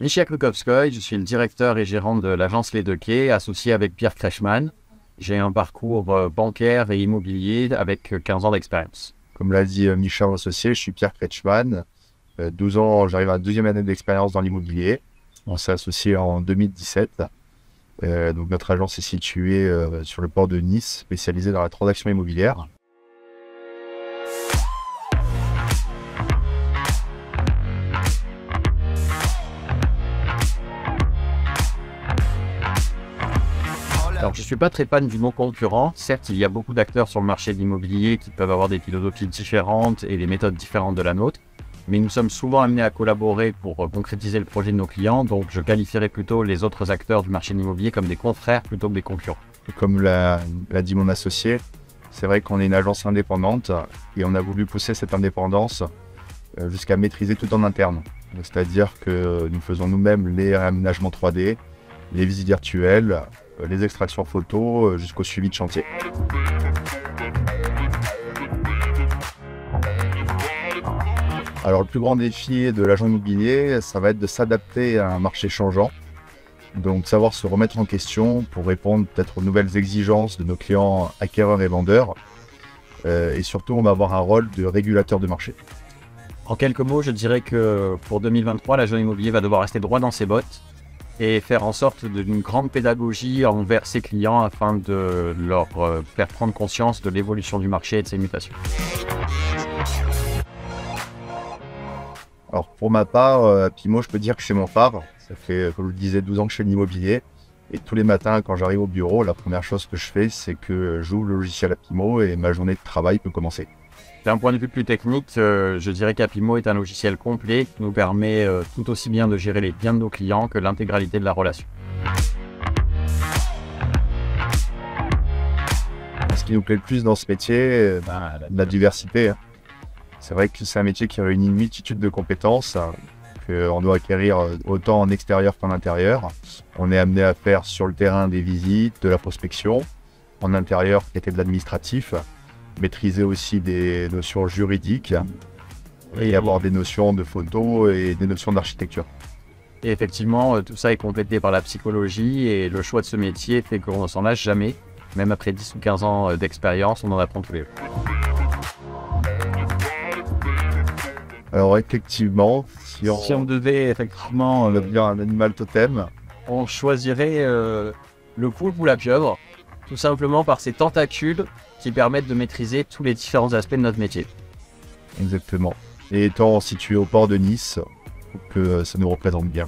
Michel Krukowskoy, je suis le directeur et gérant de l'agence Les Deux Quais, associé avec Pierre Kretschmann. J'ai un parcours bancaire et immobilier avec 15 ans d'expérience. Comme l'a dit Michel, associé, je suis Pierre Kretschmann. 12 ans, j'arrive à la deuxième année d'expérience dans l'immobilier. On s'est associé en 2017. Donc notre agence est située sur le port de Nice, spécialisée dans la transaction immobilière. Alors, je ne suis pas très fan du mot concurrent. Certes, il y a beaucoup d'acteurs sur le marché de l'immobilier qui peuvent avoir des philosophies différentes et des méthodes différentes de la nôtre. Mais nous sommes souvent amenés à collaborer pour concrétiser le projet de nos clients. Donc, je qualifierais plutôt les autres acteurs du marché de l'immobilier comme des confrères plutôt que des concurrents. Comme l'a dit mon associé, c'est vrai qu'on est une agence indépendante et on a voulu pousser cette indépendance jusqu'à maîtriser tout en interne. C'est-à-dire que nous faisons nous-mêmes les aménagements 3D, les visites virtuelles, les extractions photos jusqu'au suivi de chantier. Alors le plus grand défi de l'agent immobilier, ça va être de s'adapter à un marché changeant. Donc savoir se remettre en question pour répondre peut-être aux nouvelles exigences de nos clients acquéreurs et vendeurs. Et surtout, on va avoir un rôle de régulateur de marché. En quelques mots, je dirais que pour 2023, l'agent immobilier va devoir rester droit dans ses bottes et faire en sorte d'une grande pédagogie envers ses clients afin de leur faire prendre conscience de l'évolution du marché et de ses mutations. Alors pour ma part, Pimo, je peux dire que c'est mon phare. Ça fait, comme je le disais, 12 ans que je fais de l'immobilier. Et tous les matins, quand j'arrive au bureau, la première chose que je fais, c'est que j'ouvre le logiciel Apimo et ma journée de travail peut commencer. D'un point de vue plus technique, je dirais qu'Apimo est un logiciel complet qui nous permet tout aussi bien de gérer les biens de nos clients que l'intégralité de la relation. Ce qui nous plaît le plus dans ce métier, la diversité. C'est vrai que c'est un métier qui réunit une multitude de compétences qu'on doit acquérir autant en extérieur qu'en intérieur. On est amené à faire sur le terrain des visites, de la prospection, en intérieur qui était de l'administratif, maîtriser aussi des notions juridiques et avoir des notions de photo et des notions d'architecture. Et effectivement, tout ça est complété par la psychologie et le choix de ce métier fait qu'on ne s'en lâche jamais. Même après 10 ou 15 ans d'expérience, on en apprend tous les jours. Alors effectivement, si on devait effectivement devenir un animal totem, on choisirait le poulpe ou la pieuvre, tout simplement par ses tentacules qui permettent de maîtriser tous les différents aspects de notre métier. Exactement. Et étant situé au port de Nice, que ça nous représente bien.